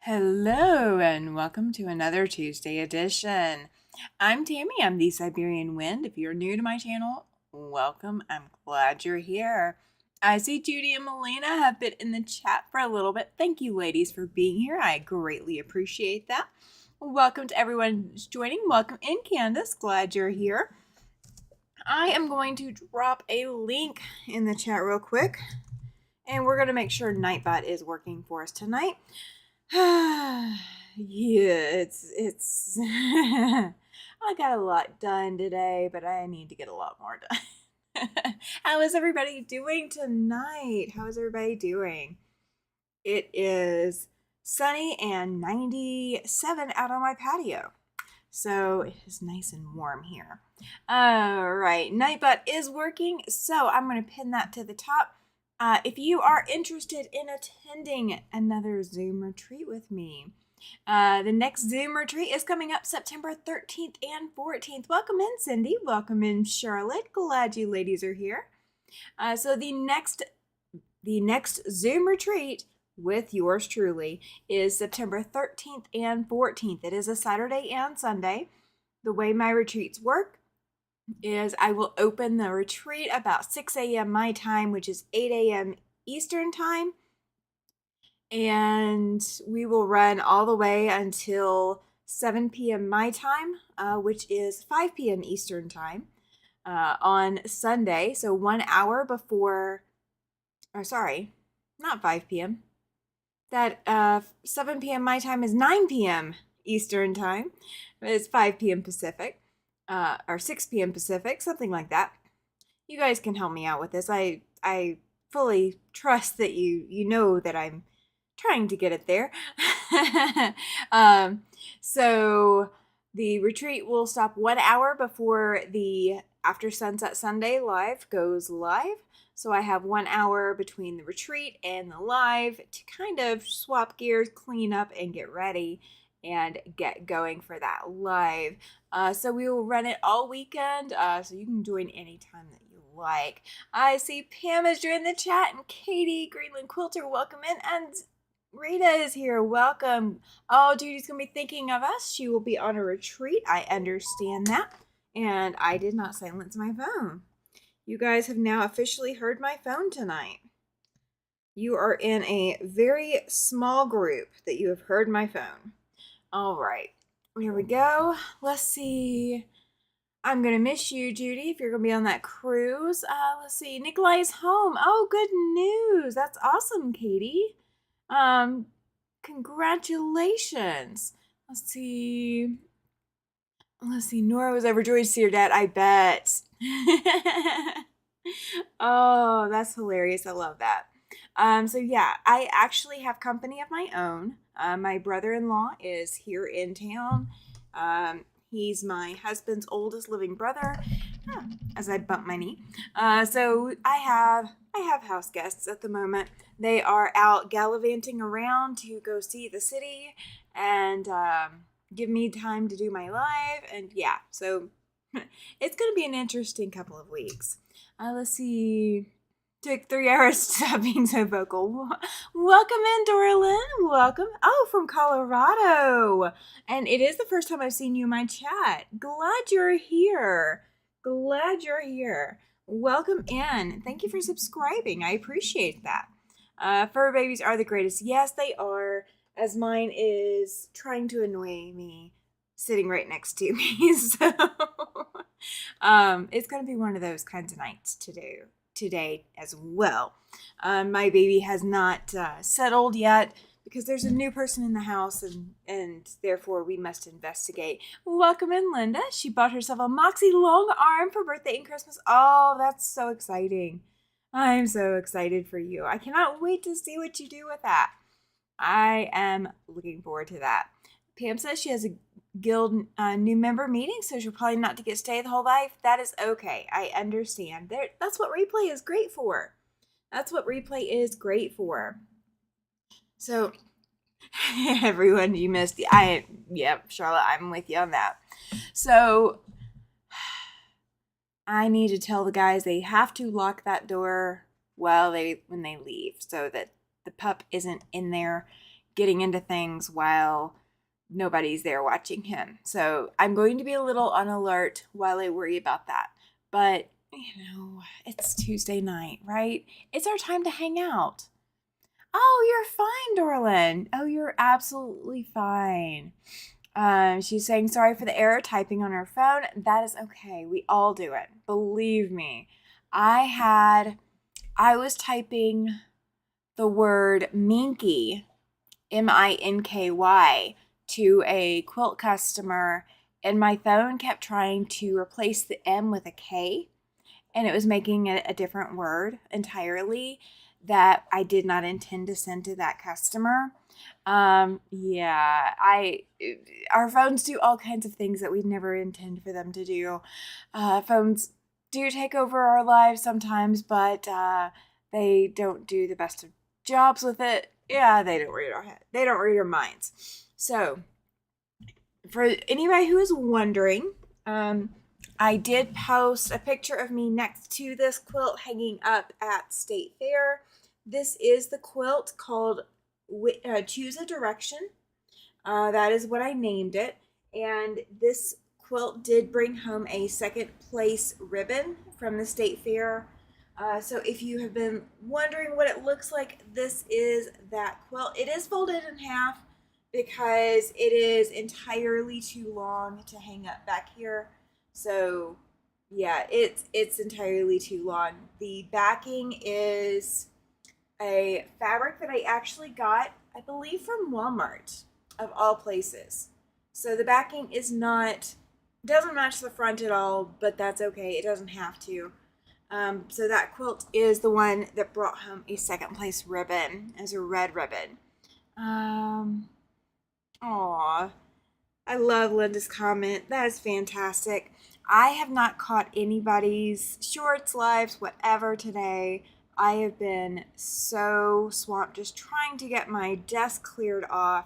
Hello and welcome to another Tuesday edition. I'm Tammy, I'm the Siberian Wind. If you're new to my channel, welcome. I'm glad you're here. I see Judy and Melina have been in the chat for a little bit. Thank you ladies for being here. I greatly appreciate that. Welcome to everyone who's joining. Welcome in, Candace. Glad you're here. I am going to drop a link in the chat real quick, and we're going to make sure Nightbot is working for us tonight. Yeah, it's I got a lot done today, but I need to get a lot more done. How is everybody doing tonight? How is everybody doing? It is sunny and 97 out on my patio. So it is nice and warm here. All right, Nightbot is working, so I'm going to pin that to the top. If you are interested in attending another Zoom retreat with me, the next Zoom retreat is coming up September 13th and 14th. Welcome in, Cindy. Welcome in, Charlotte. Glad you ladies are here. So the next Zoom retreat with yours truly is September 13th and 14th. It is a Saturday and Sunday. The way my retreats work is I will open the retreat about 6 a.m. my time, which is 8 a.m. Eastern time. And we will run all the way until 7 p.m. my time, which is 5 p.m. Eastern time on Sunday. So 1 hour before, or sorry, not 5 p.m. That 7 p.m. my time is 9 p.m. Eastern time. It's 5 p.m. Pacific. Or 6 p.m. Pacific, something like that. You guys can help me out with this. I fully trust that you know that I'm trying to get it there. So the retreat will stop 1 hour before the After Sunset Sunday live goes live. So I have 1 hour between the retreat and the live to kind of swap gears, clean up, and get ready and get going for that live. So we will run it all weekend, so you can join anytime that you like. I see Pam is joining the chat, and Katie, Greenland Quilter, welcome in, and Rita is here, welcome. Oh, Judy's going to be thinking of us. She will be on a retreat. I understand that, and I did not silence my phone. You guys have now officially heard my phone tonight. You are in a very small group that you have heard my phone. All right, here we go. Let's see. I'm going to miss you, Judy, if you're going to be on that cruise. Let's see. Nikolai is home. Oh, good news. That's awesome, Katie. Congratulations. Let's see. Nora was overjoyed to see her dad, I bet. Oh, that's hilarious. I love that. So yeah, I actually have company of my own. My brother-in-law is here in town. He's my husband's oldest living brother. As I bump my knee. So I have house guests at the moment. They are out gallivanting around to go see the city and give me time to do my live. And yeah, so it's going to be an interesting couple of weeks. Let's see. Took 3 hours to stop being so vocal. Welcome in, Dorlyn. Welcome. Oh, from Colorado. And it is the first time I've seen you in my chat. Glad you're here. Welcome in. Thank you for subscribing. I appreciate that. Fur babies are the greatest. Yes, they are. As mine is trying to annoy me, sitting right next to me. So it's going to be one of those kinds of nights to do today as well. My baby has not settled yet because there's a new person in the house and therefore we must investigate. Welcome in, Linda. She bought herself a Moxie long arm for birthday and Christmas. Oh, that's so exciting. I'm so excited for you. I cannot wait to see what you do with that. I am looking forward to that. Pam says she has a guild new member meeting, so she'll probably not to get stay the whole life. That is okay. I understand. That's what replay is great for. So everyone, you missed Charlotte, I'm with you on that. So I need to tell the guys they have to lock that door when they leave so that the pup isn't in there getting into things while nobody's there watching him. So I'm going to be a little on alert while I worry about that. But, it's Tuesday night, right? It's our time to hang out. Oh, you're fine, Dorlin. Oh, you're absolutely fine. She's saying sorry for the error typing on her phone. That is okay. We all do it. Believe me. I was typing the word minky, MINKY, to a quilt customer, and my phone kept trying to replace the M with a K, and it was making it a different word entirely that I did not intend to send to that customer. Our phones do all kinds of things that we never intend for them to do. Phones do take over our lives sometimes, but they don't do the best of jobs with it. Yeah, they don't read our head. They don't read our minds. So, for anybody who is wondering, I did post a picture of me next to this quilt hanging up at State Fair. This is the quilt called Choose a Direction. That is what I named it. And this quilt did bring home a second place ribbon from the State Fair. So if you have been wondering what it looks like, this is that quilt. It is folded in half because it is entirely too long to hang up back here. So yeah, it's entirely too long. The backing is a fabric that I actually got, I believe, from Walmart, of all places. So the backing doesn't match the front at all, but that's okay. It doesn't have to. So that quilt is the one that brought home a second place ribbon as a red ribbon. Aw, I love Linda's comment. That is fantastic. I have not caught anybody's shorts, lives, whatever today. I have been so swamped just trying to get my desk cleared off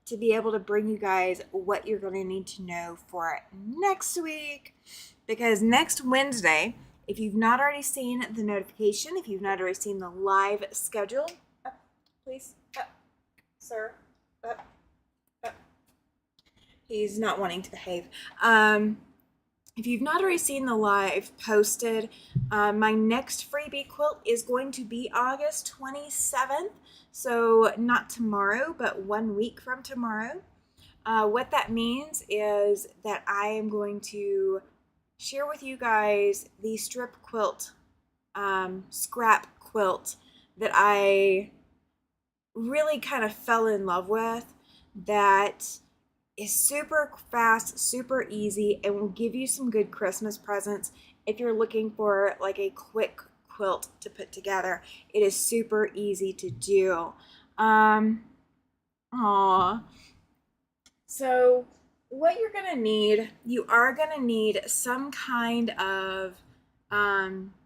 to be able to bring you guys what you're going to need to know for next week. Because next Wednesday, if you've not already seen the notification, if you've not already seen the live schedule, up, please, up, sir, up. He's not wanting to behave. If you've not already seen the live posted, my next freebie quilt is going to be August 27th. So not tomorrow, but 1 week from tomorrow. What that means is that I am going to share with you guys the strip quilt, scrap quilt that I really kind of fell in love with, that is super fast, super easy, and will give you some good Christmas presents if you're looking for like a quick quilt to put together. It is super easy to do. So what you're gonna need, you are gonna need some kind of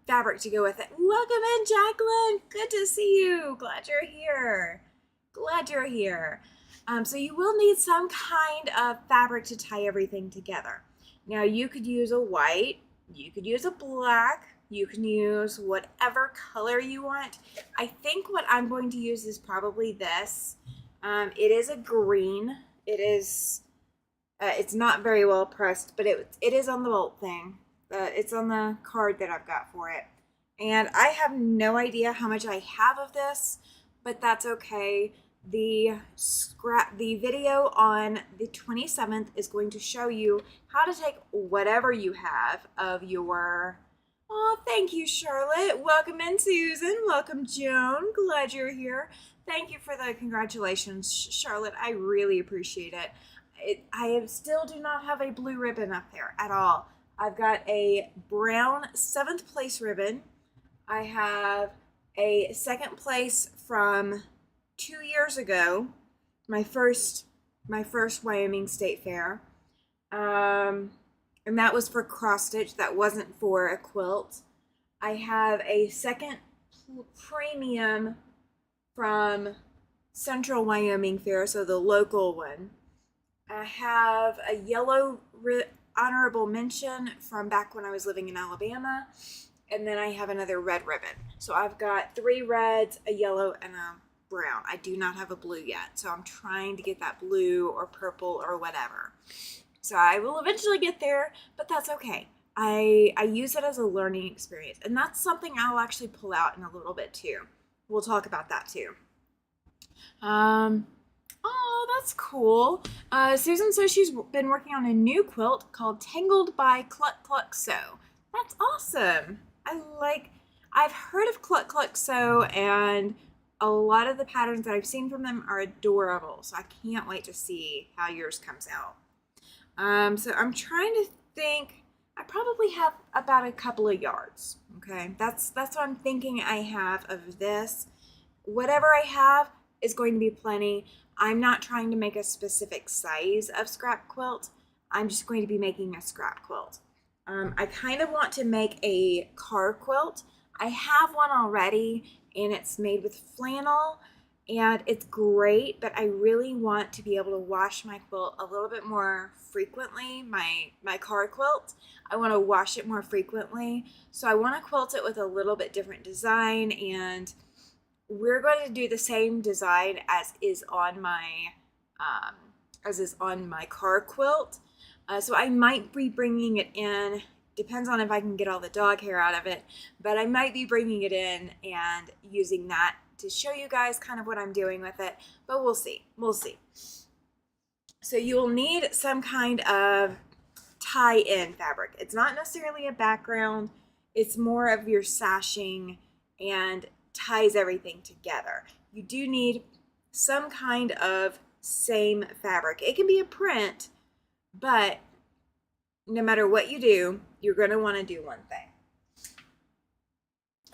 fabric to go with it. Welcome in, Jacqueline. Good to see you. Glad you're here. So you will need some kind of fabric to tie everything together. Now you could use a white, you could use a black, you can use whatever color you want. I think what I'm going to use is probably this. It is a green. It is, it's not very well pressed, but it is on the bolt thing. It's on the card that I've got for it. And I have no idea how much I have of this, but that's okay. The video on the 27th is going to show you how to take whatever you have of your... Oh, thank you, Charlotte. Welcome in, Susan. Welcome, Joan. Glad you're here. Thank you for the congratulations, Charlotte. I really appreciate it. I still do not have a blue ribbon up there at all. I've got a brown 7th place ribbon. I have a 2nd place from 2 years ago, my first Wyoming State Fair, and that was for cross stitch. That wasn't for a quilt. I have a 2nd premium from Central Wyoming Fair, so the local one. I have a yellow honorable mention from back when I was living in Alabama, and then I have another red ribbon. So I've got 3 reds, a yellow, and a brown. I do not have a blue yet. So I'm trying to get that blue or purple or whatever. So I will eventually get there, but that's okay. I use it as a learning experience. And that's something I'll actually pull out in a little bit too. We'll talk about that too. Oh, that's cool. Susan says she's been working on a new quilt called Tangled by Cluck Cluck Sew. That's awesome. I've heard of Cluck Cluck Sew, and a lot of the patterns that I've seen from them are adorable. So I can't wait to see how yours comes out. So I'm trying to think. I probably have about a couple of yards. Okay, that's what I'm thinking I have of this. Whatever I have is going to be plenty. I'm not trying to make a specific size of scrap quilt. I'm just going to be making a scrap quilt. I kind of want to make a car quilt. I have one already, and it's made with flannel, and it's great, but I really want to be able to wash my quilt a little bit more frequently, my car quilt. I want to wash it more frequently, so I want to quilt it with a little bit different design, and we're going to do the same design as is on my car quilt. So I might be bringing it in. Depends on if I can get all the dog hair out of it, but I might be bringing it in and using that to show you guys kind of what I'm doing with it. But we'll see. We'll see. So you will need some kind of tie-in fabric. It's not necessarily a background. It's more of your sashing and ties everything together. You do need some kind of same fabric. It can be a print, but no matter what you do, you're going to want to do one thing.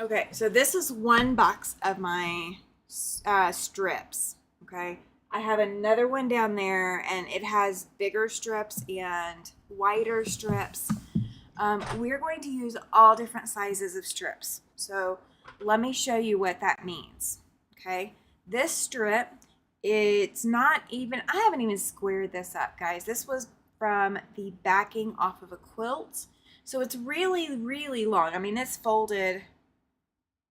Okay, so this is one box of my strips. Okay, I have another one down there, and it has bigger strips and wider strips. We're going to use all different sizes of strips. So let me show you what that means. Okay, this strip, it's not even, I haven't even squared this up, guys. This was from the backing off of a quilt. So it's really, really long. I mean, it's folded.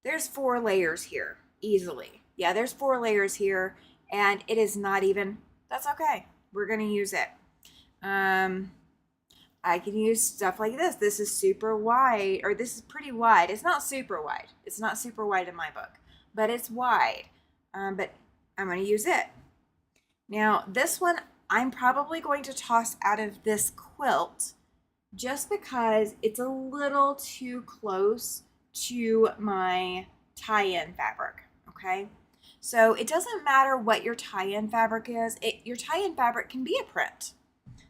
There's 4 layers here, easily. Yeah, there's 4 layers here, and it is not even, that's okay. We're gonna use it. I can use stuff like this. This is super wide, or this is pretty wide. It's not super wide. It's not super wide in my book, but it's wide. But I'm gonna use it. Now, this one, I'm probably going to toss out of this quilt just because it's a little too close to my tie-in fabric, okay? So it doesn't matter what your tie-in fabric is. Your tie-in fabric can be a print.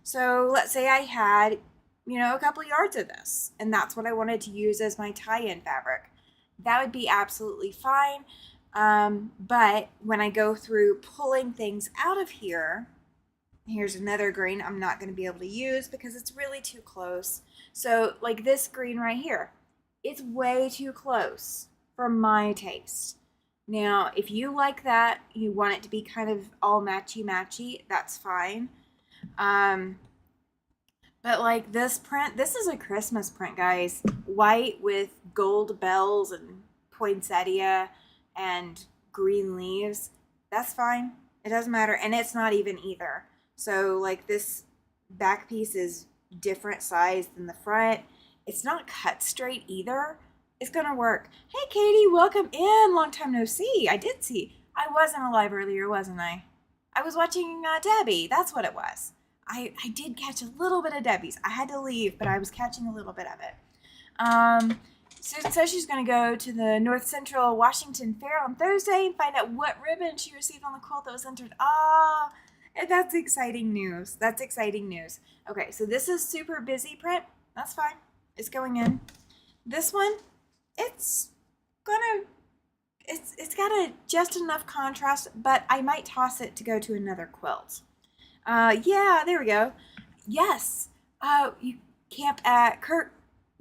So let's say I had, a couple yards of this, and that's what I wanted to use as my tie-in fabric. That would be absolutely fine. But when I go through pulling things out of here, here's another green I'm not going to be able to use because it's really too close. So like this green right here, it's way too close for my taste. Now, if you like that, you want it to be kind of all matchy-matchy, that's fine. But like this print, this is a Christmas print, guys. White with gold bells and poinsettia and green leaves. That's fine. It doesn't matter. And it's not even either. So like this back piece is different size than the front. It's not cut straight either. It's gonna work. Hey Katie, welcome in. Long time no see. I did see. I wasn't alive earlier, wasn't I? I was watching Debbie. That's what it was. I did catch a little bit of Debbie's. I had to leave, but I was catching a little bit of it. Susan says she's going to go to the North Central Washington Fair on Thursday and find out what ribbon she received on the quilt that was entered. Ah, that's exciting news. That's exciting news. Okay, so this is super busy print. That's fine. It's going in. This one, it's got just enough contrast, but I might toss it to go to another quilt. Yeah, there we go. Yes, you camp at Kirk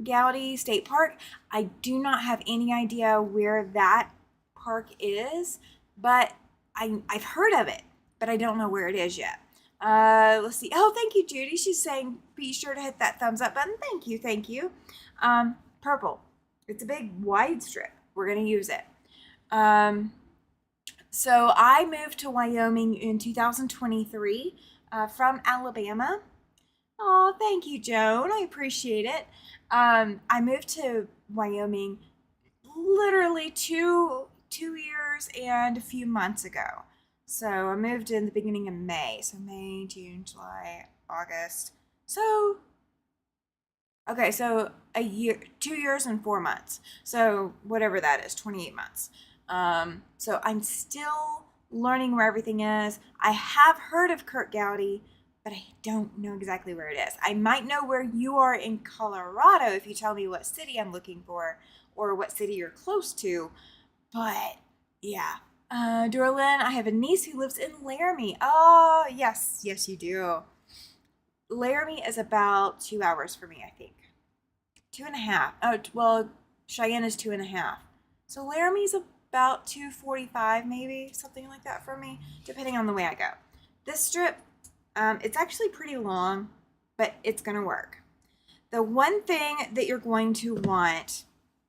Gowdy State Park. I do not have any idea where that park is, but I've heard of it, but I don't know where it is yet. Let's see. Oh, thank you, Judy. She's saying be sure to hit that thumbs up button. Thank you, thank you. Purple. It's a big wide strip. We're gonna use it. So I moved to Wyoming in 2023 from Alabama. Oh, thank you, Joan. I appreciate it. I moved to Wyoming literally two years and a few months ago. So I moved in the beginning of May. So May, June, July, August. So okay, so a year, 2 years and 4 months. So whatever that is, 28 months. So I'm still learning where everything is. I have heard of Kurt Gowdy, but I don't know exactly where it is. I might know where you are in Colorado if you tell me what city I'm looking for or what city you're close to. But yeah. Dorlin, I have a niece who lives in Laramie. Oh, yes, you do. Laramie is about 2 hours for me, I think. 2.5. Oh, well, Cheyenne is 2.5. So Laramie's about 2:45, maybe something like that for me, depending on the way I go. This strip, it's actually pretty long, but it's gonna work. The one thing that you're going to want,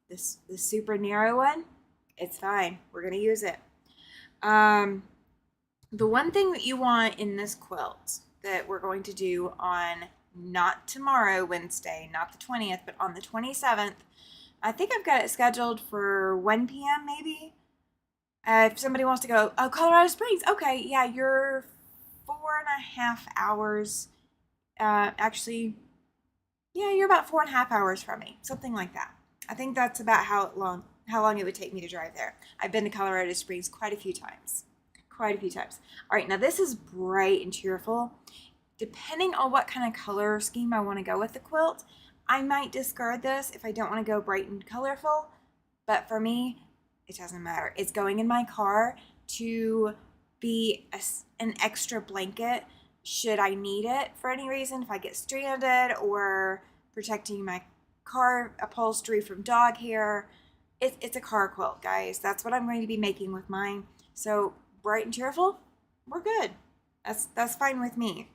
this super narrow one, it's fine. We're gonna use it. The one thing that you want in this quilt that we're going to do on not tomorrow, Wednesday, not the 20th, but on the 27th, I think I've got it scheduled for 1 p.m. maybe. If somebody wants to go, oh, Colorado Springs, okay, yeah, you're 4.5 hours. Actually, yeah, you're about 4.5 hours from me, something like that. I think that's about how long it would take me to drive there. I've been to Colorado Springs quite a few times. Quite a few times. All right, now this is bright and cheerful. Depending on what kind of color scheme I want to go with the quilt, I might discard this if I don't want to go bright and colorful. But for me, it doesn't matter. It's going in my car to be an extra blanket should I need it for any reason, if I get stranded, or protecting my car upholstery from dog hair. It's a car quilt, guys. That's what I'm going to be making with mine. So bright and cheerful, we're good. That's fine with me.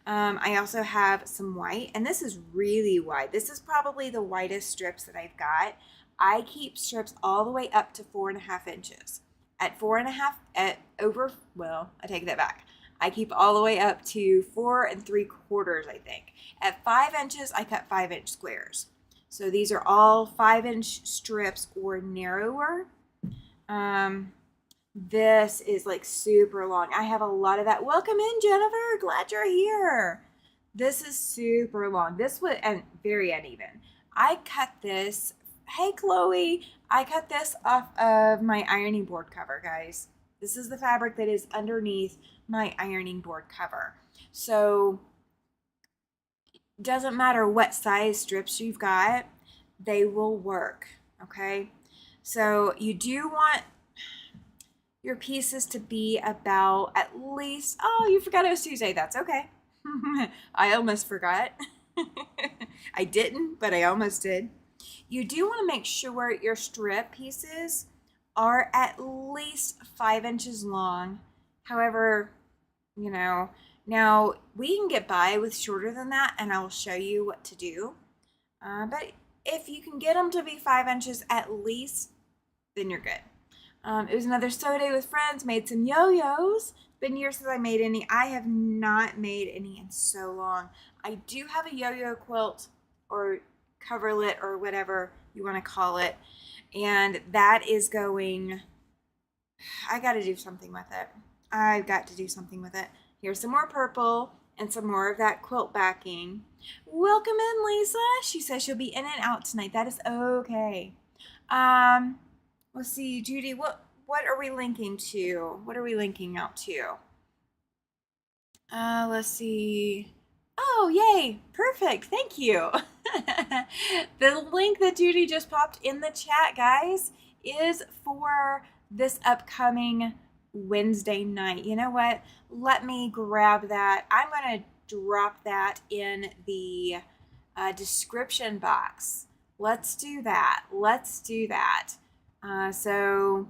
I also have some white, and this is really wide. This is probably the widest strips that I've got. I keep strips all the way up to 4.5 inches. At 4.5, I take that back. I keep all the way up to 4 3/4, I think. At 5 inches, I cut 5-inch squares. So these are all 5-inch strips or narrower. This is like super long. I have a lot of that. Welcome in, Jennifer. Glad you're here. This is super long. This was and very uneven. I cut this. Hey, Chloe. I cut this off of my ironing board cover, guys. This is the fabric that is underneath my ironing board cover. So doesn't matter what size strips you've got, they will work. Okay. So you do want your pieces to be about at least, oh, you forgot it was Tuesday. That's okay. I almost forgot. I didn't, but I almost did. You do want to make sure your strip pieces are at least 5 inches long. However, now we can get by with shorter than that, and I will show you what to do. But if you can get them to be 5 inches at least, then you're good. It was another sew day with friends, made some yo-yos. Been years since I made any. I have not made any in so long. I do have a yo-yo quilt or coverlet or whatever you want to call it. And that is going, I got to do something with it. I've got to do something with it. Here's some more purple and some more of that quilt backing. Welcome in, Lisa. She says she'll be in and out tonight. That is okay. Let's see, Judy, what are we linking to? What are we linking out to? Let's see. Oh, yay. Perfect. Thank you. The link that Judy just popped in the chat, guys, is for this upcoming Wednesday night. You know what? Let me grab that. I'm going to drop that in the description box. Let's do that. So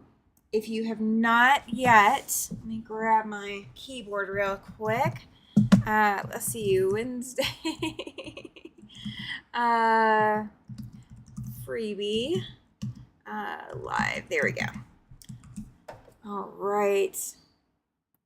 if you have not yet, let me grab my keyboard real quick. Let's see, Wednesday. Freebie. Live. There we go. All right.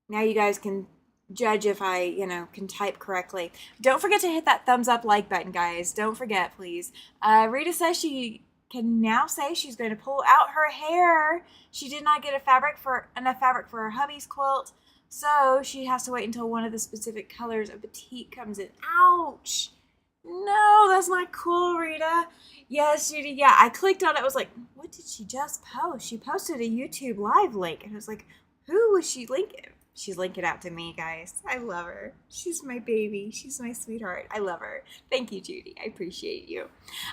Now you guys can judge if I, can type correctly. Don't forget to hit that thumbs up like button, guys. Don't forget, please. Rita says she can now say she's going to pull out her hair. She did not get enough fabric for her hubby's quilt, so she has to wait until one of the specific colors of batik comes in. Ouch! No, that's not cool, Rita. Yes, Judy. Yeah, I clicked on it. I was like, what did she just post? She posted a YouTube live link, and I was like, who was she linking? She's linking out to me, guys. I love her. She's my baby. She's my sweetheart. I love her. Thank you, Judy. I appreciate you.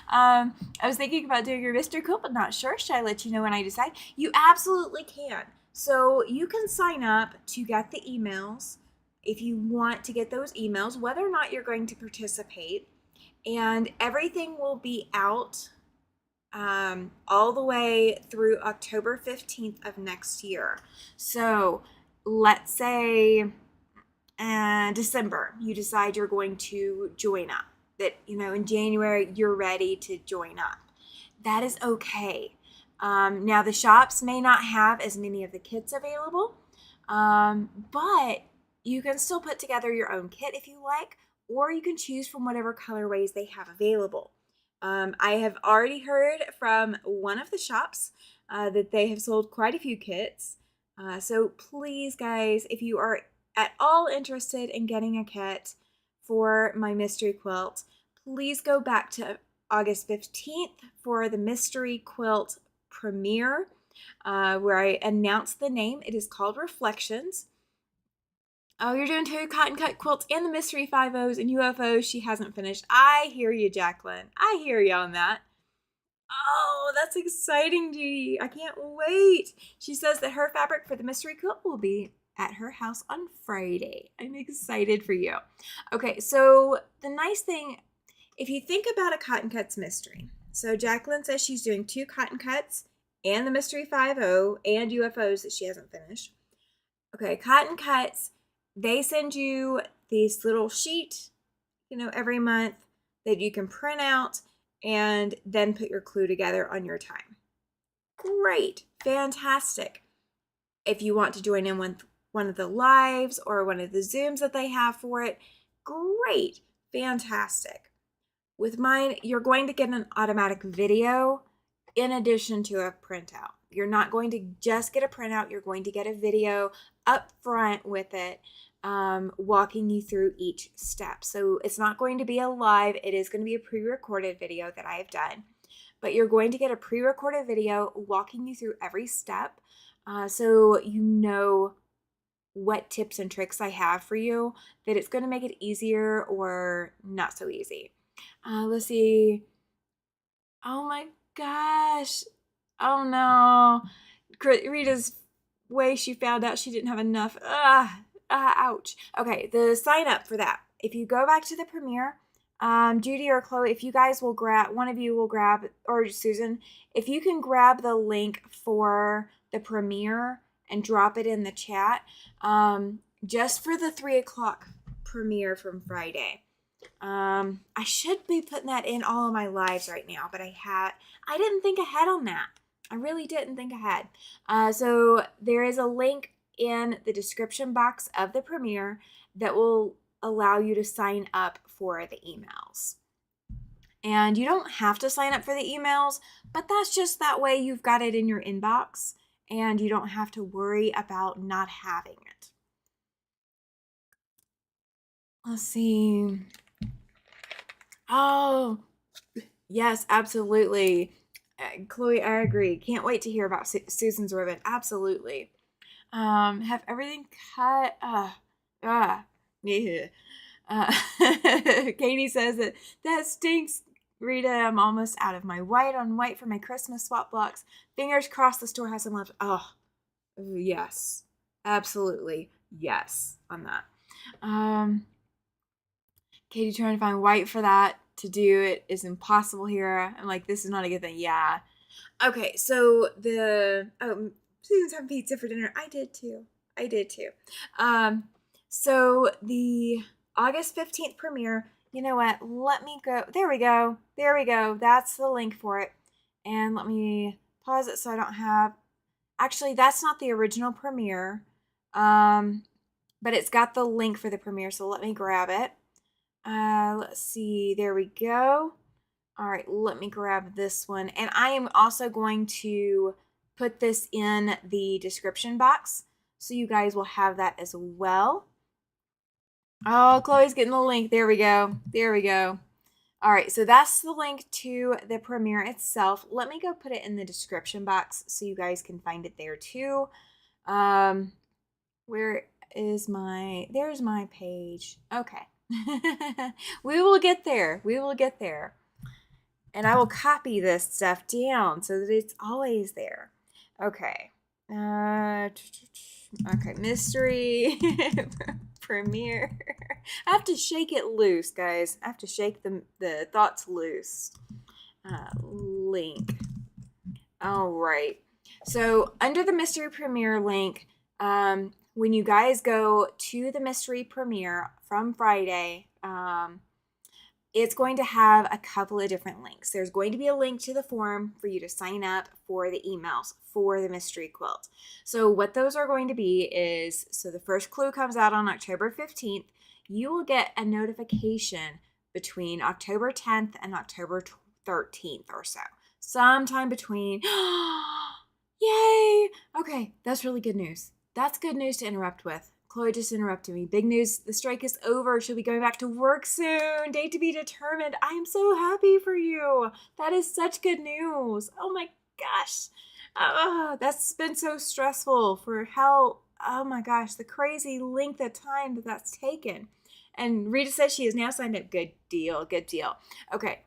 I was thinking about doing your mystery quilt, but not sure. Should I let you know when I decide? You absolutely can. So you can sign up to get the emails if you want to get those emails, whether or not you're going to participate. And everything will be out all the way through October 15th of next year. So let's say December, you decide you're going to join up, that, in January, you're ready to join up. That is okay. Now, the shops may not have as many of the kits available, but you can still put together your own kit if you like, or you can choose from whatever colorways they have available. I have already heard from one of the shops that they have sold quite a few kits. So please, guys, if you are at all interested in getting a kit for my mystery quilt, please go back to August 15th for the mystery quilt premiere, where I announced the name. It is called Reflections. Oh, you're doing 2 cotton cut quilts and the mystery 5-0s and UFOs she hasn't finished. I hear you, Jacqueline. I hear you on that. Oh, that's exciting, Judy. I can't wait. She says that her fabric for the mystery quilt will be at her house on Friday. I'm excited for you. Okay, so the nice thing, if you think about a Cotton Cuts mystery, so Jacqueline says she's doing 2 cotton cuts and the mystery 5-0 and UFOs that she hasn't finished. Okay, Cotton Cuts, they send you this little sheet, every month that you can print out and then put your clue together on your time. Great, fantastic. If you want to join in with one of the lives or one of the Zooms that they have for it, great, fantastic. With mine, you're going to get an automatic video in addition to a printout. You're not going to just get a printout, you're going to get a video up front with it, walking you through each step. So it's not going to be a live, it is going to be a pre-recorded video that I have done. But you're going to get a pre-recorded video walking you through every step, so you know what tips and tricks I have for you, that it's going to make it easier or not so easy. Let's see. Oh my gosh. Oh no. Rita's way she found out she didn't have enough. Ouch. Okay, the sign up for that. If you go back to the premiere, Judy or Chloe, if you guys will grab, one of you will grab, or Susan, if you can grab the link for the premiere and drop it in the chat, just for the 3 o'clock premiere from Friday. I should be putting that in all of my lives right now, but I didn't think ahead on that. I really didn't think ahead. So there is a link in the description box of the premiere that will allow you to sign up for the emails. And you don't have to sign up for the emails, but that's just that way you've got it in your inbox and you don't have to worry about not having it. Let's see. Oh, yes, absolutely. Chloe, I agree. Can't wait to hear about Susan's ribbon. Absolutely. Have everything cut. Yeah. Katie says that stinks. Rita, I'm almost out of my white on white for my Christmas swap blocks. Fingers crossed the store has some left. Oh, yes. Absolutely. Yes on that. Katie trying to find white for that to do it is impossible here. I'm like, this is not a good thing. Yeah. Okay, so Susan's having pizza for dinner. I did too. So the August 15th premiere, you know what? Let me go. There we go. That's the link for it. And let me pause it so I Actually, that's not the original premiere. But it's got the link for the premiere, so let me grab it. Let's see. There we go. All right, let me grab this one. And I am also going to put this in the description box, so you guys will have that as well. Oh, Chloe's getting the link. There we go. There we go. All right, so that's the link to the premiere itself. Let me go put it in the description box so you guys can find it there too. Where is there's my page. Okay. We will get there. We will get there. And I will copy this stuff down so that it's always there. Okay. Okay, mystery premiere. I have to shake it loose, guys. I have to shake the thoughts loose. Link. All right. So under the mystery premiere link, when you guys go to the mystery premiere from Friday, it's going to have a couple of different links. There's going to be a link to the form for you to sign up for the emails for the mystery quilt. So what those are going to be is, so the first clue comes out on October 15th. You will get a notification between October 10th and October 13th or so. Sometime between. Yay! Okay, that's really good news. That's good news to interrupt with. Chloe just interrupted me. Big news, the strike is over. She'll be going back to work soon. Date to be determined. I am so happy for you. That is such good news. Oh my gosh. That's been so stressful for oh my gosh, the crazy length of time that's taken. And Rita says she is now signed up. Good deal, good deal. Okay.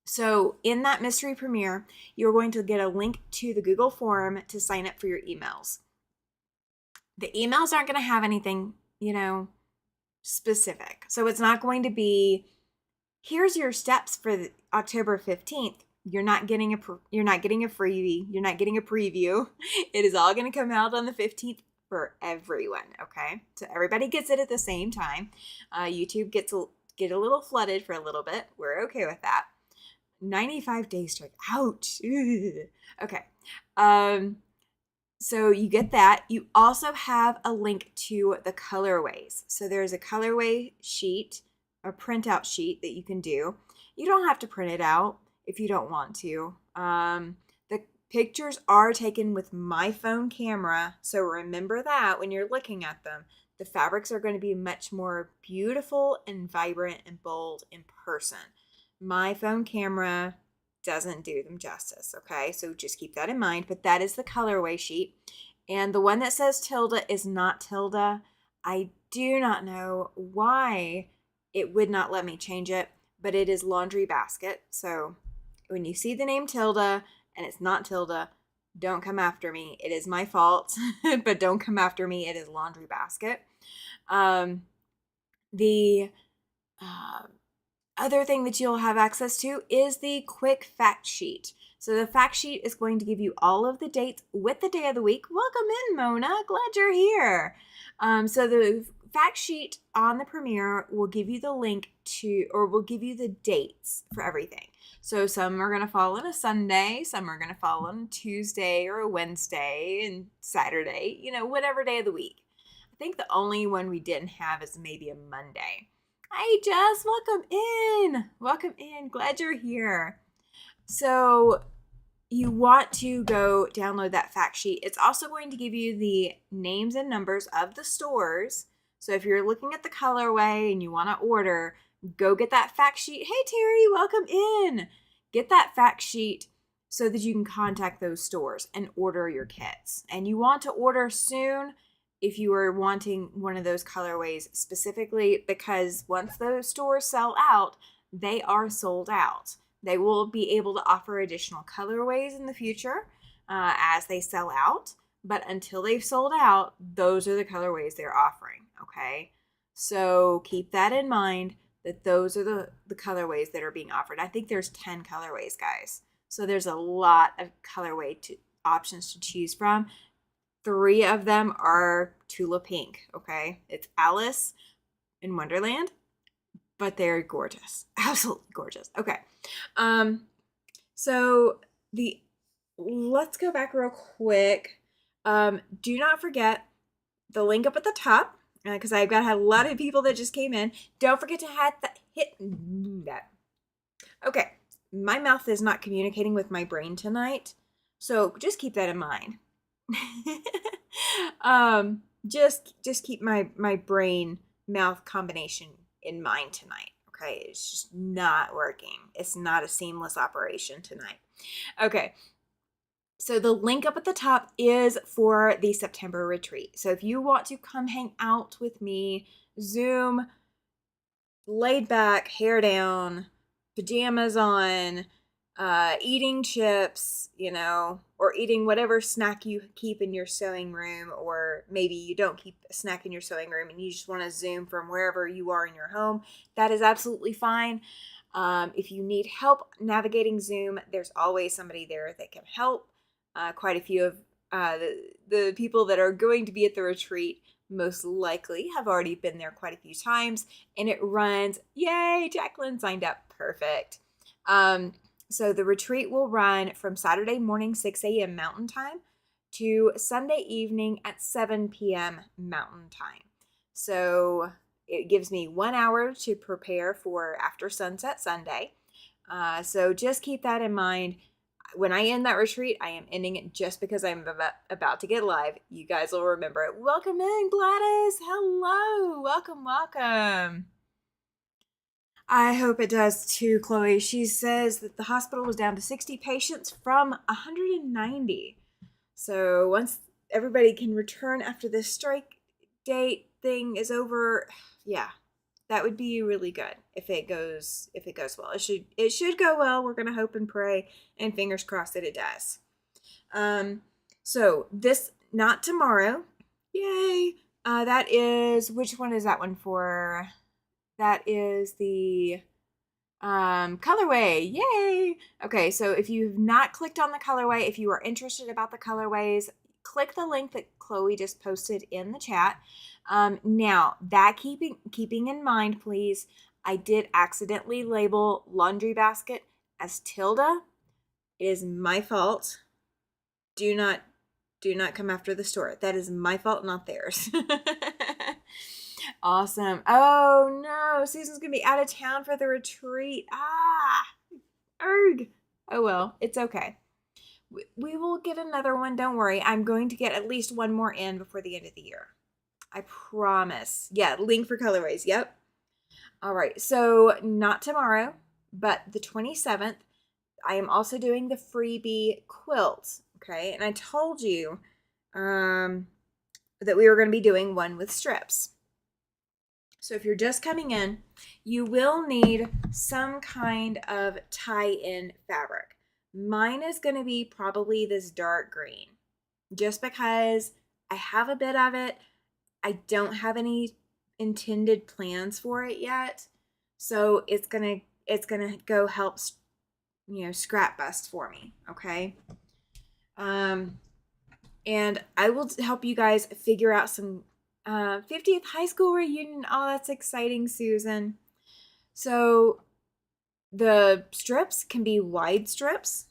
So in that mystery premiere, you're going to get a link to the Google form to sign up for your emails. The emails aren't going to have anything, specific. So it's not going to be, here's your steps for October 15th. You're not getting a freebie. You're not getting a preview. It is all going to come out on the 15th for everyone. Okay. So everybody gets it at the same time. YouTube get a little flooded for a little bit. We're okay with that. 95 days strike. Ouch. Ugh. Okay. So you get that. You also have a link to the colorways. So there's a colorway sheet, a printout sheet that you can do. You don't have to print it out if you don't want to. The pictures are taken with my phone camera. So remember that when you're looking at them. The fabrics are going to be much more beautiful and vibrant and bold in person. My phone camera doesn't do them justice, okay? So just keep that in mind, but that is the colorway sheet. And the one that says Tilda is not Tilda. I do not know why it would not let me change it, but it is Laundry Basket. So when you see the name Tilda and it's not Tilda, don't come after me. It is my fault, but don't come after me. It is Laundry Basket. The other thing that you'll have access to is the quick fact sheet. So the fact sheet is going to give you all of the dates with the day of the week. Welcome in, Mona. Glad you're here. So the fact sheet on the premiere will give you the link to, or will give you the dates for everything. So some are going to fall on a Sunday, some are going to fall on a Tuesday or a Wednesday and Saturday, whatever day of the week. I think the only one we didn't have is maybe a Monday. Hi, Jess. Welcome in. Welcome in. Glad you're here. So you want to go download that fact sheet. It's also going to give you the names and numbers of the stores. So if you're looking at the colorway and you want to order, go get that fact sheet. Hey, Terry, welcome in. Get that fact sheet so that you can contact those stores and order your kits. And you want to order soon if you are wanting one of those colorways specifically, because once those stores sell out, they are sold out. They will be able to offer additional colorways in the future as they sell out. But until they've sold out, those are the colorways they're offering, okay? So keep that in mind, that those are the colorways that are being offered. I think there's 10 colorways, guys. So there's a lot of colorway options to choose from. 3 of them are Tula Pink, okay? It's Alice in Wonderland, but they're gorgeous. Absolutely gorgeous. Okay. So the let's go back real quick. Do not forget the link up at the top, because I've got a lot of people that just came in. Don't forget to hit that. Okay, my mouth is not communicating with my brain tonight, so just keep that in mind. Just keep my brain mouth combination in mind tonight. Okay, it's just not working. It's not a seamless operation tonight. Okay, so the link up at the top is for the September retreat. So if you want to come hang out with me, Zoom, laid back, hair down, pajamas on, eating chips, or eating whatever snack you keep in your sewing room, or maybe you don't keep a snack in your sewing room and you just want to Zoom from wherever you are in your home, that is absolutely fine. If you need help navigating Zoom, there's always somebody there that can help. Quite a few of the people that are going to be at the retreat most likely have already been there quite a few times, and it runs, yay, Jacqueline signed up, perfect. So the retreat will run from Saturday morning 6 a.m. Mountain Time to Sunday evening at 7 p.m. Mountain Time. So it gives me 1 hour to prepare for After Sunset Sunday. So just keep that in mind. When I end that retreat, I am ending it just because I'm about to get live. You guys will remember it. Welcome in, Gladys. Hello. Welcome. I hope it does too, Chloe. She says that the hospital was down to 60 patients from 190. So once everybody can return after this strike date thing is over, yeah, that would be really good if it goes well. It should go well. We're gonna hope and pray and fingers crossed that it does. So this, not tomorrow. Yay. That is, which one is that one for? That is the colorway. Yay. Okay, so if you've not clicked on the colorway, if you are interested about the colorways, click the link that Chloe just posted in the chat. Now, that keeping in mind, please, I did accidentally label laundry basket as Tilda. It is my fault. Do not come after the store. That is my fault, not theirs. Awesome. Oh no, Susan's gonna be out of town for the retreat. Erg. Oh well, it's okay. We will get another one. Don't worry. I'm going to get at least one more in before the end of the year. I promise. Yeah, link for colorways. Yep. All right. So not tomorrow, but the 27th, I am also doing the freebie quilt. Okay. And I told you that we were going to be doing one with strips. So if you're just coming in, you will need some kind of tie-in fabric. Mine is going to be probably this dark green, just because I have a bit of it. I don't have any intended plans for it yet. So it's going to go help, scrap bust for me. Okay. And I will help you guys figure out some 50th high school reunion. Oh, that's exciting, Susan. So the strips can be wide strips.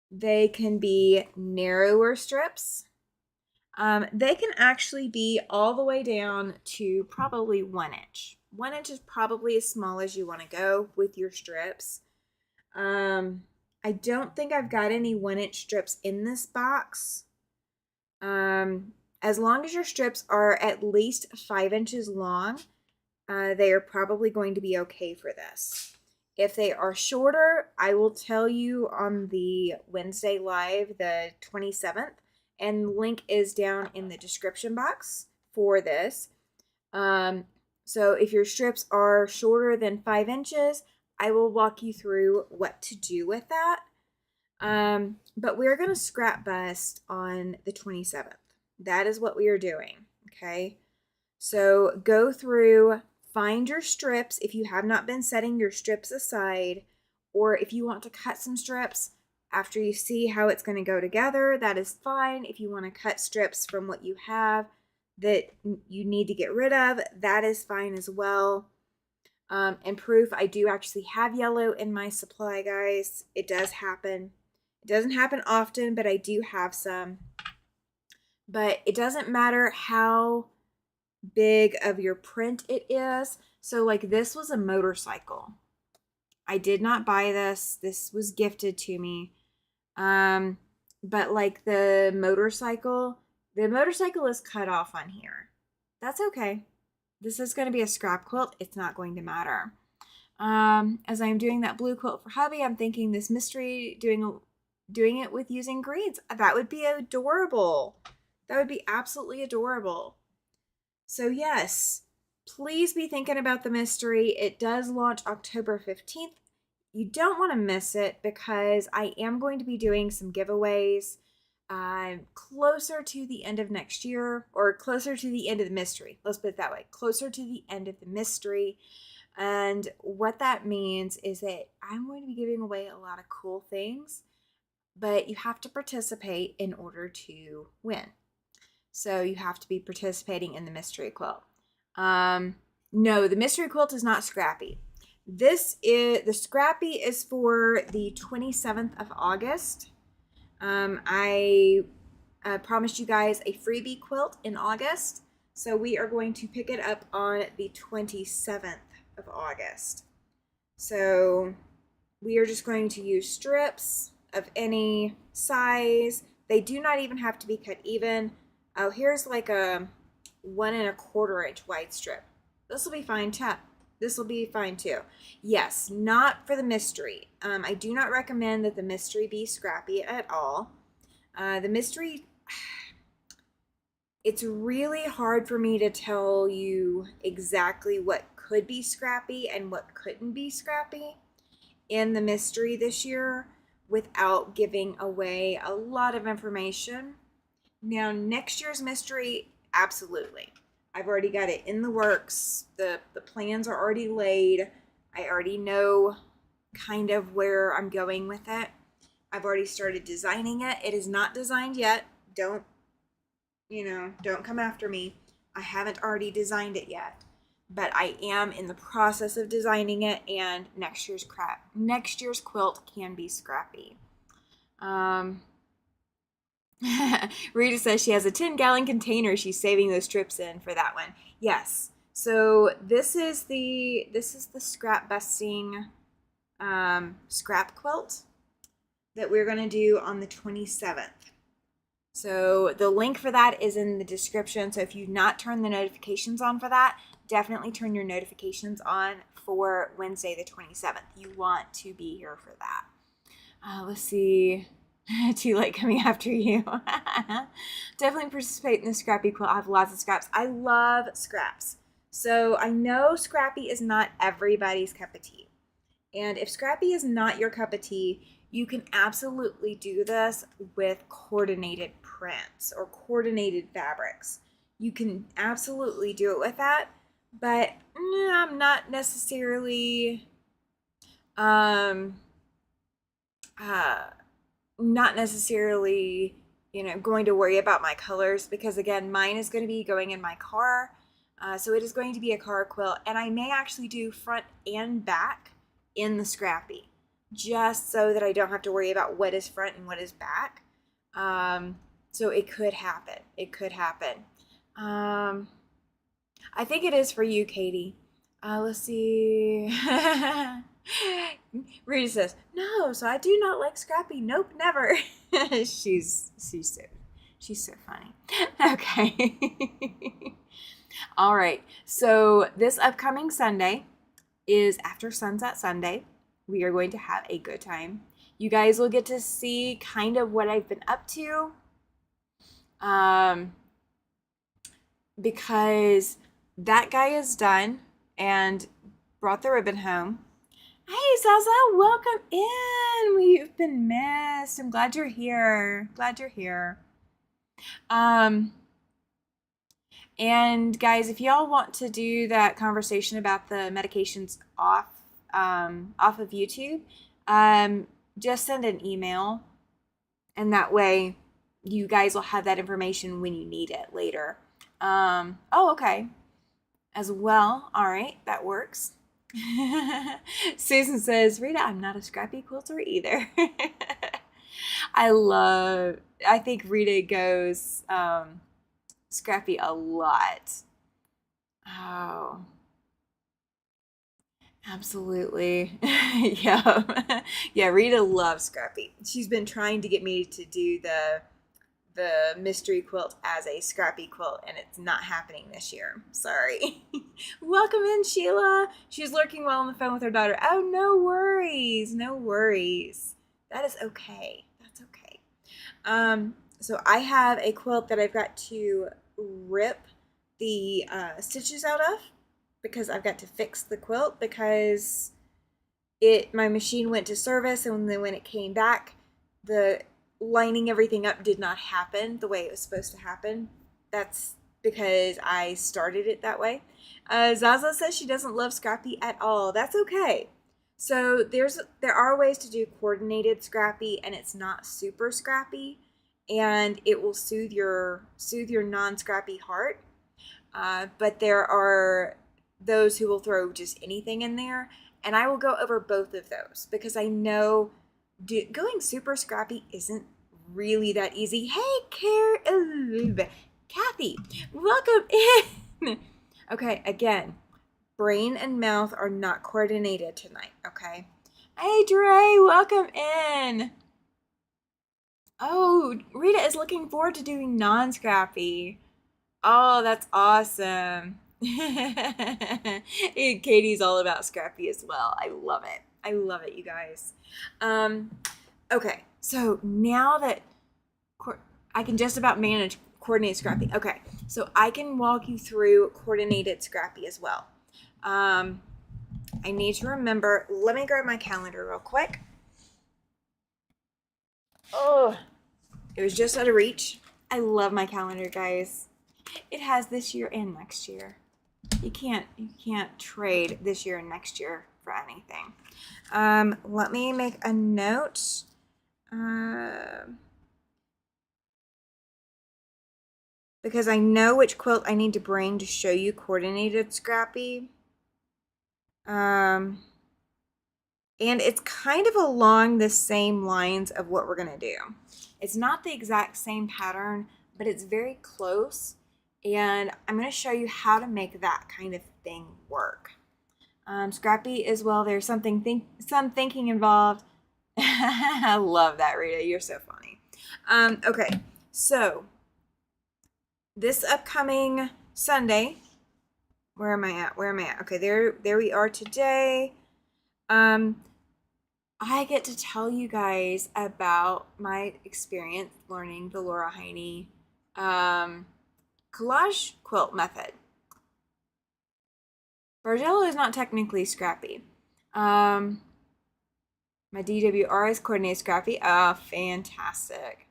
They can be narrower strips. They can actually be all the way down to probably 1 inch. 1 inch is probably as small as you want to go with your strips. I don't think I've got any 1 inch strips in this box. As long as your strips are at least 5 inches long, they are probably going to be okay for this. If they are shorter, I will tell you on the Wednesday live, the 27th, and link is down in the description box for this. So if your strips are shorter than 5 inches, I will walk you through what to do with that. But we're going to scrap bust on the 27th. That is what we are doing. Okay. So go through, find your strips if you have not been setting your strips aside, or if you want to cut some strips after you see how it's going to go together, that is fine. If you want to cut strips from what you have that you need to get rid of, that is fine as well. And proof, I do actually have yellow in my supply, guys. It does happen. It doesn't happen often, but I do have some. But it doesn't matter how big of your print it is. So like this was a motorcycle. I did not buy this. This was gifted to me. But like the motorcycle is cut off on here. That's okay. This is going to be a scrap quilt. It's not going to matter. As I'm doing that blue quilt for hubby, I'm thinking this mystery, doing it with using greens. That would be adorable. That would be absolutely adorable. So yes, please be thinking about the mystery. It does launch October 15th. You don't want to miss it because I am going to be doing some giveaways closer to the end of next year, or closer to the end of the mystery. Let's put it that way. Closer to the end of the mystery. And what that means is that I'm going to be giving away a lot of cool things, but you have to participate in order to win. So you have to be participating in the mystery quilt. No, the mystery quilt is not scrappy. The scrappy is for the 27th of August. I promised you guys a freebie quilt in August. So we are going to pick it up on the 27th of August. So we are just going to use strips of any size. They do not even have to be cut even. Oh, here's like a 1 1/4 inch wide strip. This will be fine too. This will be fine too. Yes, not for the mystery. I do not recommend that the mystery be scrappy at all. The mystery, it's really hard for me to tell you exactly what could be scrappy and what couldn't be scrappy in the mystery this year without giving away a lot of information. Now, next year's mystery, absolutely. I've already got it in the works. The plans are already laid. I already know kind of where I'm going with it. I've already started designing it. It is not designed yet. Don't come after me. I haven't already designed it yet. But I am in the process of designing it, and next year's quilt can be scrappy. Rita says she has a 10-gallon container she's saving those strips in for that one. Yes. So this is the scrap busting scrap quilt that we're going to do on the 27th. So the link for that is in the description. So if you've not turned the notifications on for that, definitely turn your notifications on for Wednesday the 27th. You want to be here for that. Let's see. Too late coming after you. Definitely participate in the scrappy quilt. I have lots of scraps. I love scraps. So I know scrappy is not everybody's cup of tea. And if scrappy is not your cup of tea, you can absolutely do this with coordinated prints or coordinated fabrics. You can absolutely do it with that, but I'm not necessarily going to worry about my colors, because again, mine is going to be going in my car. So it is going to be a car quilt, and I may actually do front and back in the scrappy, just so that I don't have to worry about what is front and what is back. So it could happen. It could happen. I think it is for you, Katie. Let's see. Rita says, no, so I do not like scrappy. Nope, never. she's so funny. Okay. All right. So this upcoming Sunday is After Sunset Sunday. We are going to have a good time. You guys will get to see kind of what I've been up to. Because that guy is done and brought the ribbon home. Hey, Zaza, welcome in. We've been missed. I'm glad you're here. And guys, if y'all want to do that conversation about the medications off of YouTube, just send an email, and that way you guys will have that information when you need it later. Okay. As well. All right, that works. Susan says, Rita, I'm not a scrappy quilter either. I think Rita goes Scrappy a lot. Oh, absolutely. Yeah. Yeah, Rita loves Scrappy. She's been trying to get me to do the mystery quilt as a Scrappy quilt, and it's not happening this year. Sorry. Welcome in, Sheila. She's lurking while on the phone with her daughter. Oh, no worries. No worries. That is okay. That's okay. So I have a quilt that I've got to rip the stitches out of because I've got to fix the quilt because my machine went to service, and then when it came back, the lining everything up did not happen the way it was supposed to happen. That's because I started it that way. Zaza says she doesn't love Scrappy at all. That's okay. So there are ways to do coordinated Scrappy, and it's not super scrappy, and it will soothe your non-scrappy heart. But there are those who will throw just anything in there, and I will go over both of those because I know going super scrappy isn't really that easy. Hey, Kathy, welcome in. Okay, again, brain and mouth are not coordinated tonight, okay? Hey, Dre, welcome in. Oh, Rita is looking forward to doing non-scrappy. Oh, that's awesome. Katie's all about Scrappy as well. I love it. I love it, you guys. Okay, so now that I can just about manage coordinated Scrappy. Okay, so I can walk you through coordinated Scrappy as well. I need to remember. Let me grab my calendar real quick. Oh, it was just out of reach. I love my calendar, guys. It has this year and next year. You can't trade this year and next year for anything. Let me make a note. Because I know which quilt I need to bring to show you coordinated Scrappy. And it's kind of along the same lines of what we're going to do. It's not the exact same pattern, but it's very close. And I'm going to show you how to make that kind of thing work. Scrappy as well, there's some thinking involved. I love that, Rita. You're so funny. Okay, so this upcoming Sunday, where am I at? Okay, there we are today. I get to tell you guys about my experience learning the Laura Heine collage quilt method. Bargello is not technically scrappy. My DWR is coordinated scrappy. Fantastic.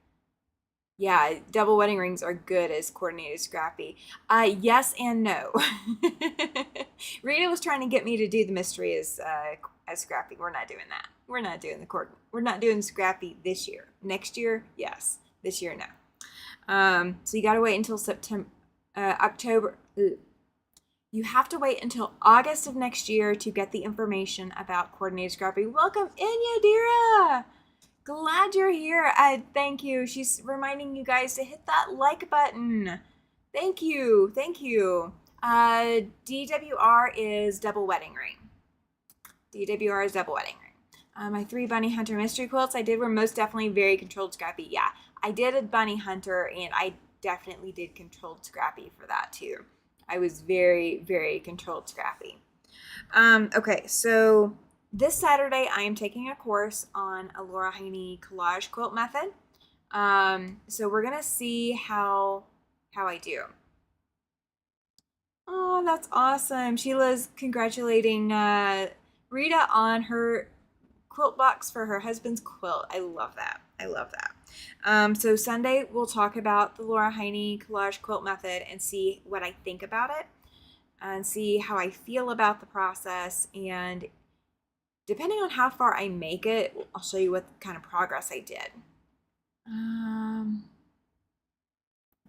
Yeah, double wedding rings are good as coordinated scrappy. Yes and no. Rita was trying to get me to do the mystery as scrappy. We're not doing that. We're not doing we're not doing scrappy this year. Next year, yes. This year, no. So you got to wait until October. You have to wait until August of next year to get the information about coordinated scrappy. Welcome in, Yadira. Glad you're here. Thank you. She's reminding you guys to hit that like button. Thank you. Thank you. DWR is double wedding ring. DWR is double wedding ring. My 3 Bunny Hunter mystery quilts I did were most definitely very controlled scrappy. Yeah, I did a Bunny Hunter, and I definitely did controlled scrappy for that too. I was very, very controlled scrappy. Okay, so this Saturday I am taking a course on a Laura Heine collage quilt method. So we're gonna see how I do. Oh, that's awesome. Sheila's congratulating Rita on her quilt box for her husband's quilt. I love that. I love that. So Sunday we'll talk about the Laura Heine collage quilt method and see what I think about it and see how I feel about the process. And depending on how far I make it, I'll show you what kind of progress I did.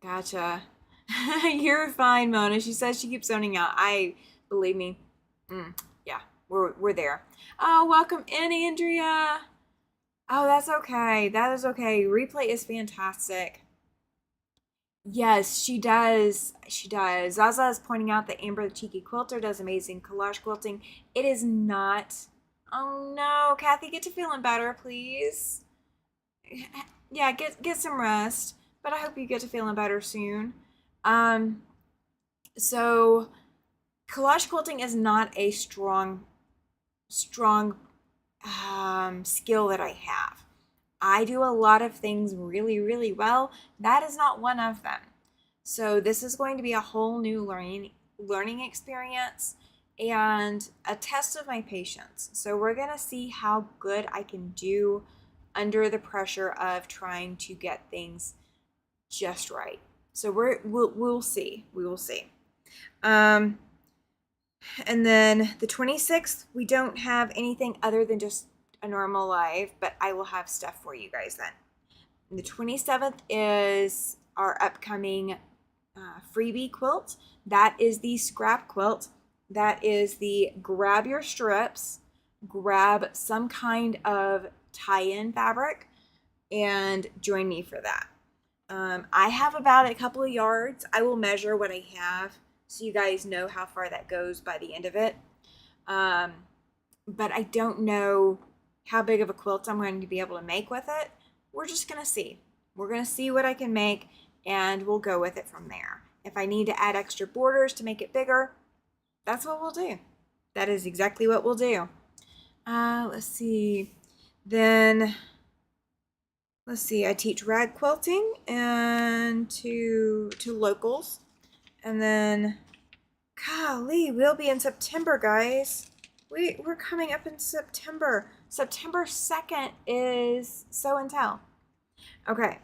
Gotcha. You're fine, Mona. She says she keeps zoning out. Believe me. Yeah, we're there. Oh, welcome in, Andrea. Oh, that's okay. That is okay. Replay is fantastic. Yes, she does. She does. Zaza is pointing out that Amber the Cheeky Quilter does amazing collage quilting. It is not. Oh no, Kathy, get to feeling better, please. Yeah, get some rest. But I hope you get to feeling better soon. Um, so collage quilting is not a strong skill that I have. I do a lot of things really, really well. That is not one of them. So this is going to be a whole new learning experience and a test of my patience. So we're going to see how good I can do under the pressure of trying to get things just right. So we'll see. We will see. Um, and then the 26th, we don't have anything other than just a normal live, but I will have stuff for you guys then. And the 27th is our upcoming freebie quilt. That is the scrap quilt. That is the grab your strips, grab some kind of tie-in fabric, and join me for that. I have about a couple of yards. I will measure what I have so you guys know how far that goes by the end of it. But I don't know how big of a quilt I'm going to be able to make with it. We're just going to see. We're going to see what I can make, and we'll go with it from there. If I need to add extra borders to make it bigger, that's what we'll do. That is exactly what we'll do. Let's see. Then, let's see. I teach rag quilting and to locals. And then, golly, we'll be in September, guys. We're coming up in September. September 2nd is Sew and Tell. Okay.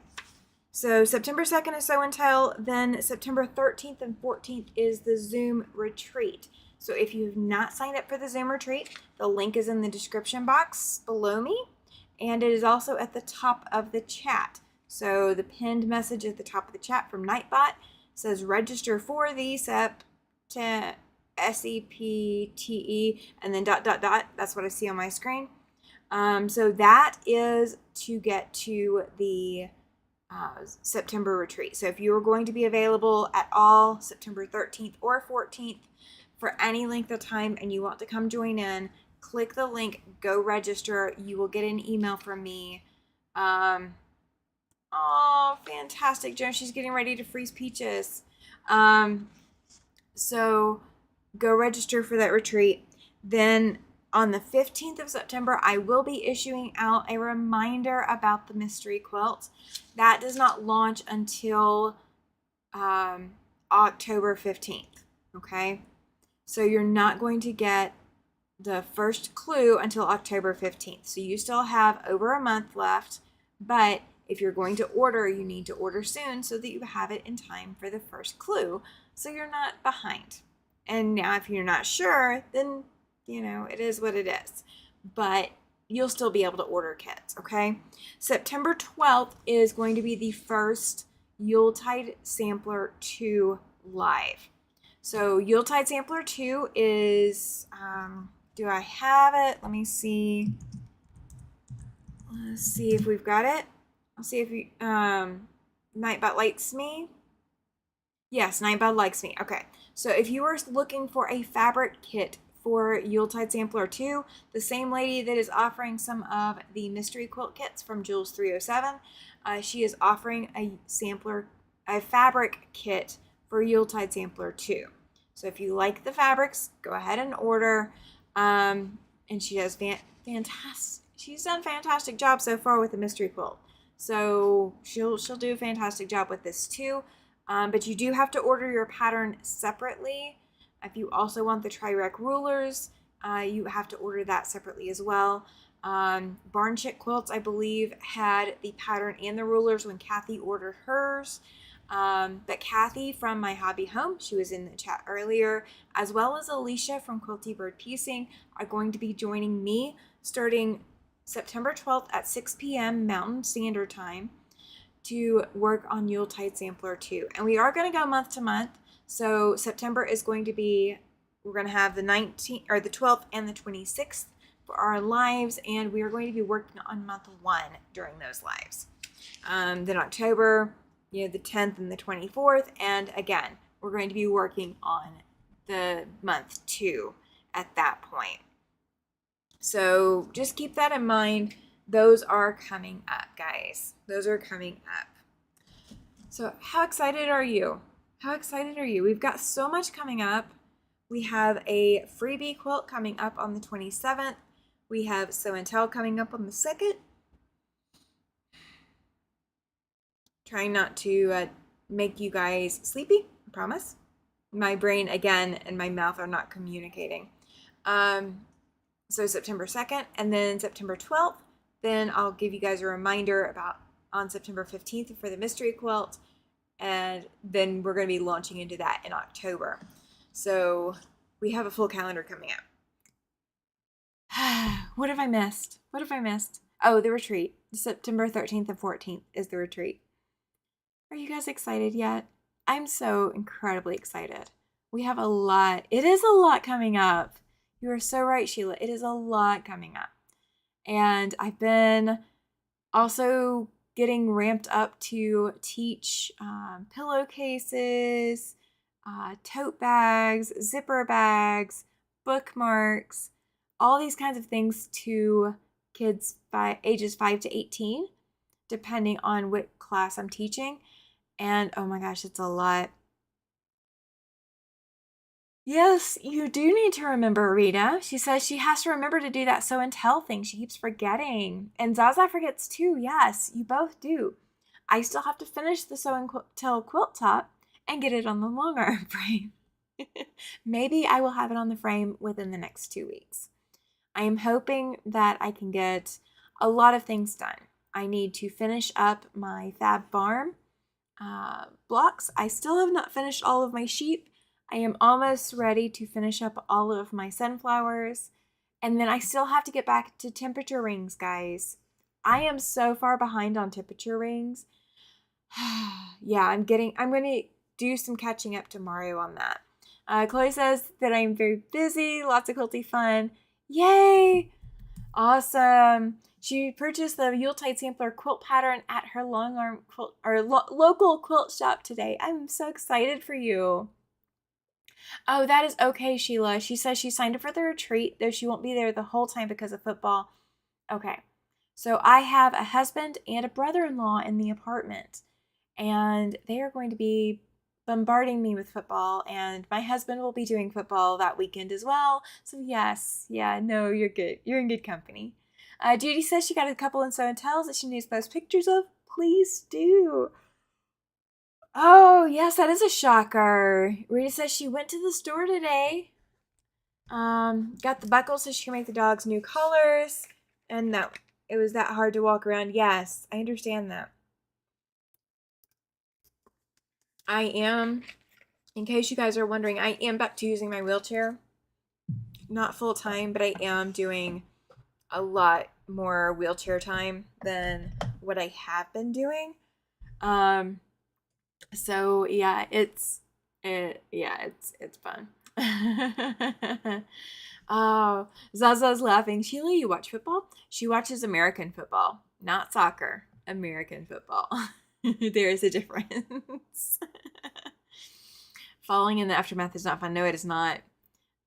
So September 2nd is Sew and Tell. Then September 13th and 14th is the Zoom retreat. So if you have not signed up for the Zoom retreat, the link is in the description box below me. And it is also at the top of the chat. So the pinned message at the top of the chat from Nightbot says register for the SEPTE, and then ... That's what I see on my screen. So that is to get to the September retreat. So if you are going to be available at all September 13th or 14th for any length of time and you want to come join in, click the link, go register. You will get an email from me. Oh, fantastic, Joan. She's getting ready to freeze peaches. So go register for that retreat. Then on the 15th of September, I will be issuing out a reminder about the mystery quilt. That does not launch until October 15th. Okay. So you're not going to get the first clue until October 15th. So you still have over a month left, but if you're going to order, you need to order soon so that you have it in time for the first clue so you're not behind. And now if you're not sure, then it is what it is. But you'll still be able to order kits, okay? September 12th is going to be the first Yuletide Sampler 2 live. So Yuletide Sampler 2 is, do I have it? Let me see. Let's see if we've got it. I'll see if we, Nightbot likes me. Yes, Nightbot likes me. Okay. So if you are looking for a fabric kit for Yuletide Sampler 2, the same lady that is offering some of the mystery quilt kits from Jules 307, she is offering a fabric kit for Yuletide Sampler 2. So if you like the fabrics, go ahead and order. And she does fantastic. She's done a fantastic job so far with the mystery quilt. So she'll do a fantastic job with this too. But you do have to order your pattern separately. If you also want the Tri-Rec rulers, you have to order that separately as well. Barn Chick Quilts, I believe, had the pattern and the rulers when Kathy ordered hers. But Kathy from My Hobby Home, she was in the chat earlier, as well as Alicia from Quilty Bird Piecing are going to be joining me starting September 12th at 6 p.m. Mountain Standard Time to work on Yuletide Sampler 2. And we are going to go month to month. So September is going to be, we're going to have the 19th or the 12th and the 26th for our lives, and we are going to be working on month 1 during those lives. Then October, the 10th and the 24th, and again, we're going to be working on the month 2 at that point. So just keep that in mind. Those are coming up, guys. Those are coming up. So how excited are you? How excited are you? We've got so much coming up. We have a freebie quilt coming up on the 27th. We have Sew and Tell coming up on the 2nd. Trying not to make you guys sleepy, I promise. My brain, again, and my mouth are not communicating. So September 2nd, and then September 12th, then I'll give you guys a reminder about on September 15th for the mystery quilt, and then we're going to be launching into that in October. So we have a full calendar coming up. What have I missed? What have I missed? Oh, the retreat. September 13th and 14th is the retreat. Are you guys excited yet? I'm so incredibly excited. We have a lot. It is a lot coming up. You are so right, Sheila. It is a lot coming up. And I've been also getting ramped up to teach pillowcases, tote bags, zipper bags, bookmarks, all these kinds of things to kids by ages 5 to 18, depending on what class I'm teaching. And oh my gosh, it's a lot. Yes, you do need to remember, Rita. She says she has to remember to do that Sew and Tell thing. She keeps forgetting. And Zaza forgets too. Yes, you both do. I still have to finish the Sew and Tell quilt top and get it on the long arm frame. Maybe I will have it on the frame within the next 2 weeks. I am hoping that I can get a lot of things done. I need to finish up my Fab Farm blocks. I still have not finished all of my sheep. I am almost ready to finish up all of my sunflowers. And then I still have to get back to temperature rings, guys. I am so far behind on temperature rings. Yeah, I'm going to do some catching up tomorrow on that. Chloe says that I'm very busy, lots of quilty fun. Yay! Awesome. She purchased the Yuletide Sampler quilt pattern at her long arm quilt or local quilt shop today. I'm so excited for you. Oh, that is okay, Sheila. She says she signed up for the retreat, though she won't be there the whole time because of football. Okay. So I have a husband and a brother-in-law in the apartment, and they are going to be bombarding me with football, and my husband will be doing football that weekend as well. So yes, yeah, no, you're good. You're in good company. Judy says she got a couple in Sew and Tells that she needs to post pictures of. Please do. Oh, yes, that is a shocker. Rita says she went to the store today. Got the buckles so she can make the dogs new colors. And no, it was that hard to walk around. Yes, I understand that. I am, in case you guys are wondering, I am back to using my wheelchair. Not full time, but I am doing a lot more wheelchair time than what I have been doing. So yeah, it's fun. Oh, Zaza's laughing. Sheila, you watch football? She watches American football, not soccer. American football. There is a difference. Falling in the aftermath is not fun. No, it is not.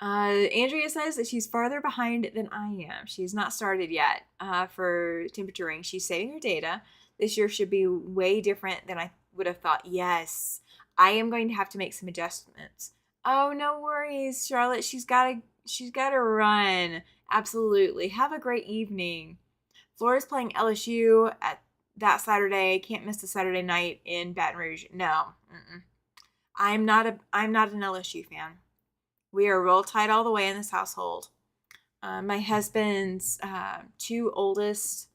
Andrea says that she's farther behind than I am. She's not started yet for temperature ring. She's saving her data. This year should be way different than I would have thought. Yes, I am going to have to make some adjustments. Oh, no worries, Charlotte. She's got to run. Absolutely. Have a great evening. Florida's playing LSU at that Saturday. Can't miss the Saturday night in Baton Rouge. No. I'm not an LSU fan. We are Roll Tide all the way in this household. My husband's 2 oldest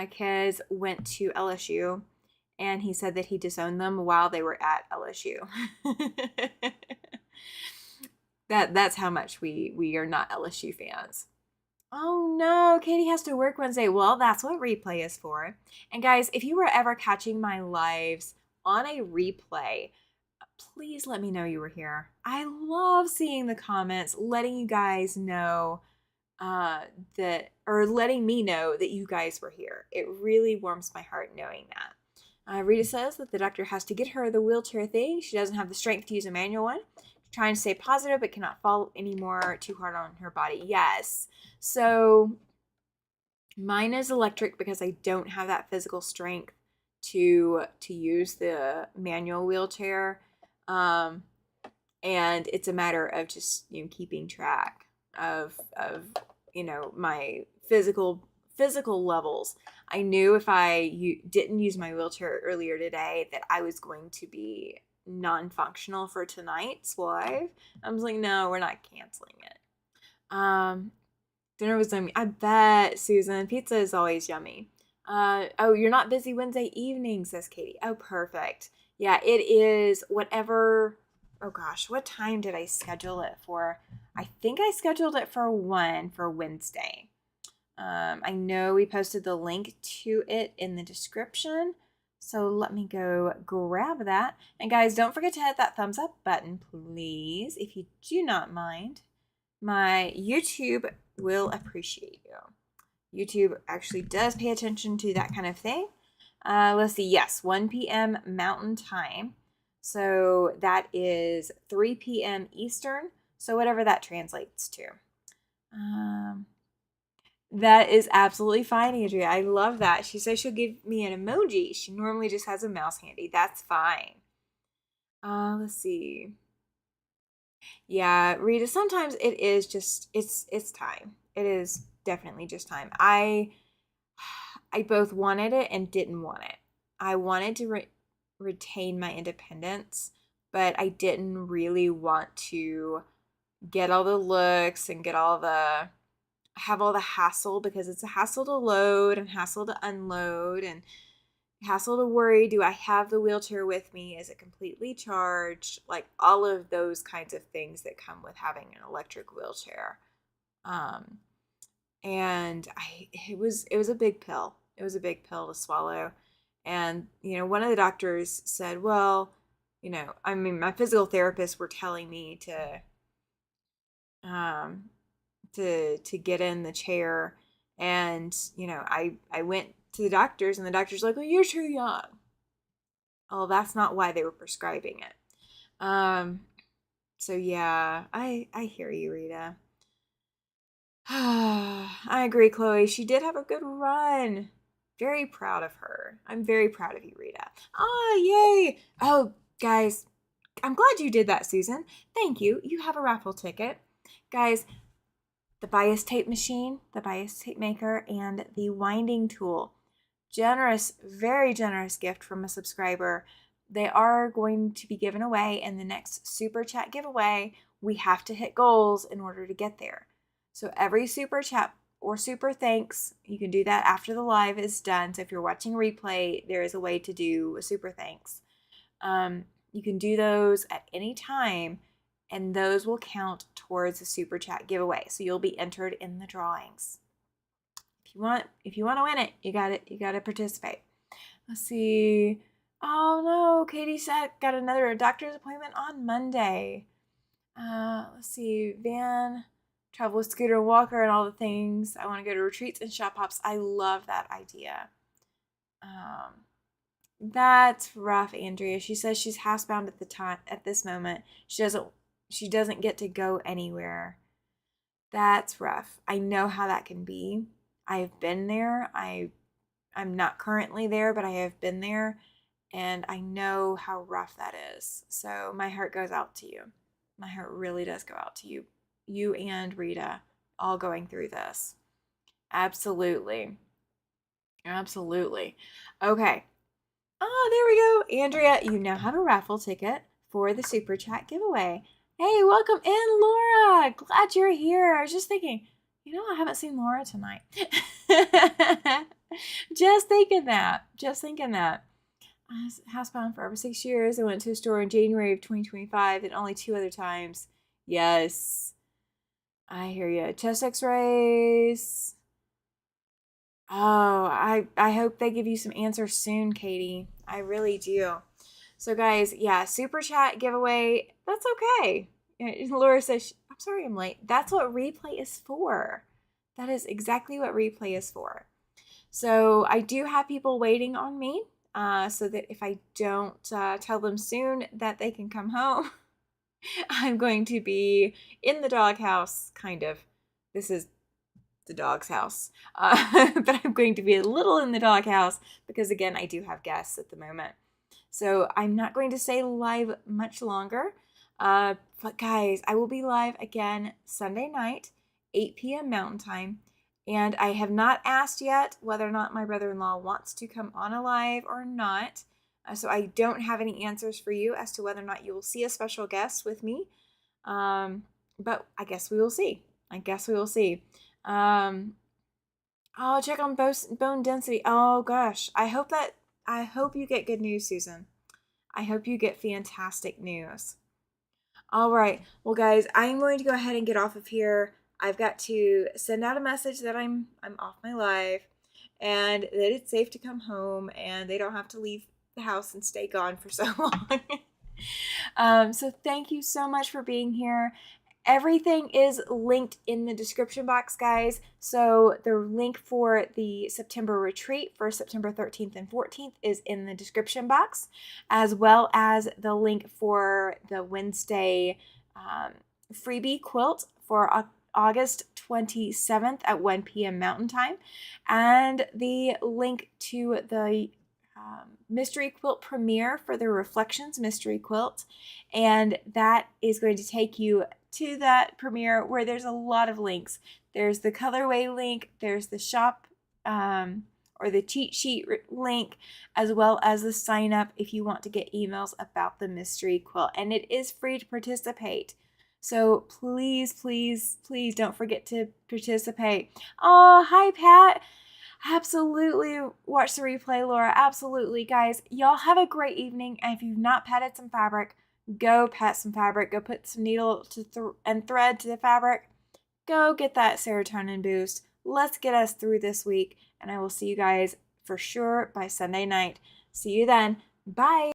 kids went to LSU, and he said that he disowned them while they were at LSU. That's how much we are not LSU fans. Oh no, Katie has to work Wednesday. Well, that's what replay is for. And guys, if you were ever catching my lives on a replay, please let me know you were here. I love seeing the comments, letting you guys know that, or letting me know that you guys were here. It really warms my heart knowing that. Rita says that the doctor has to get her the wheelchair thing. She doesn't have the strength to use a manual one. She's trying to stay positive, but cannot fall anymore too hard on her body. Yes. So mine is electric because I don't have that physical strength to use the manual wheelchair. And it's a matter of just, keeping track of my physical levels. I knew if I didn't use my wheelchair earlier today that I was going to be non-functional for tonight's live. I was like, no, we're not canceling it. Dinner was yummy. I bet, Susan. Pizza is always yummy. Oh, you're not busy Wednesday evening, says Katie. Oh, perfect. Yeah, it is whatever. Oh gosh, what time did I schedule it for? I think I scheduled it for 1 for Wednesday. I know we posted the link to it in the description. So let me go grab that. And guys, don't forget to hit that thumbs up button, please, if you do not mind. My YouTube will appreciate you. YouTube actually does pay attention to that kind of thing. Let's see. Yes, 1 p.m. Mountain Time. So that is 3 p.m. Eastern. So whatever that translates to. That is absolutely fine, Andrea. I love that. She says she'll give me an emoji. She normally just has a mouse handy. That's fine. Let's see. Yeah, Rita, sometimes it is just, it's time. It is definitely just time. I both wanted it and didn't want it. I wanted to retain my independence, but I didn't really want to get all the looks and have all the hassle, because it's a hassle to load and hassle to unload and hassle to worry, do I have the wheelchair with me? Is it completely charged? Like all of those kinds of things that come with having an electric wheelchair. And it was a big pill. It was a big pill to swallow. And, one of the doctors said, well, my physical therapists were telling me to get in the chair. And, I went to the doctors, and the doctor's like, well, you're too young. Oh, that's not why they were prescribing it. So yeah, I hear you, Rita. I agree, Chloe. She did have a good run. Very proud of her. I'm very proud of you, Rita. Yay. Oh, guys, I'm glad you did that, Susan. Thank you. You have a raffle ticket. Guys, the bias tape machine, the bias tape maker, and the winding tool. Generous, very generous gift from a subscriber. They are going to be given away in the next Super Chat giveaway. We have to hit goals in order to get there. So every Super Chat or Super Thanks, you can do that after the live is done. So if you're watching replay, there is a way to do a Super Thanks. You can do those at any time, and those will count towards the Super Chat giveaway. So you'll be entered in the drawings. If you want to win it, you got to participate. Let's see. Oh no, Katie said got another doctor's appointment on Monday. Let's see. Van, travel with scooter and walker and all the things. I want to go to retreats and shop hops. I love that idea. That's rough, Andrea. She says she's housebound at this moment. She doesn't get to go anywhere. That's rough. I know how that can be. I've been there. I'm not currently there, but I have been there, and I know how rough that is. So my heart goes out to you. My heart really does go out to you. You and Rita all going through this. Absolutely. Absolutely. Okay. Oh, there we go. Andrea, you now have a raffle ticket for the Super Chat giveaway. Hey, welcome in, Laura. Glad you're here. I was just thinking, I haven't seen Laura tonight. Just thinking that. I was housebound for over 6 years. I went to a store in January of 2025 and only 2 other times. Yes. I hear you. Chest x-rays. Oh, I hope they give you some answers soon, Katie. I really do. So guys, yeah, Super Chat giveaway. That's okay. Laura says, I'm sorry I'm late. That's what replay is for. That is exactly what replay is for. So I do have people waiting on me, so that if I don't tell them soon that they can come home, I'm going to be in the doghouse, kind of. This is the dog's house. But I'm going to be a little in the doghouse because, again, I do have guests at the moment. So I'm not going to stay live much longer. But guys, I will be live again Sunday night, 8 p.m. Mountain Time. And I have not asked yet whether or not my brother-in-law wants to come on a live or not. So I don't have any answers for you as to whether or not you will see a special guest with me. But I guess we will see. I'll check on bone density. Oh gosh. I hope you get good news, Susan. I hope you get fantastic news. All right. Well, guys, I'm going to go ahead and get off of here. I've got to send out a message that I'm off my live and that it's safe to come home and they don't have to leave the house and stay gone for so long. So thank you so much for being here. Everything is linked in the description box, guys. So the link for the September retreat for September 13th and 14th is in the description box, as well as the link for the Wednesday freebie quilt for August 27th at 1 p.m. Mountain Time, and the link to the mystery quilt premiere for the Reflections mystery quilt. And that is going to take you to that premiere where there's a lot of links. There's the colorway link, there's the shop or the cheat sheet link, as well as the sign up if you want to get emails about the mystery quilt. And it is free to participate. So please, please, please don't forget to participate. Oh, hi, Pat. Absolutely watch the replay, Laura. Absolutely, guys. Y'all have a great evening. And if you've not patted some fabric, go pat some fabric. Go put some needle and thread to the fabric. Go get that serotonin boost. Let's get us through this week. And I will see you guys for sure by Sunday night. See you then. Bye.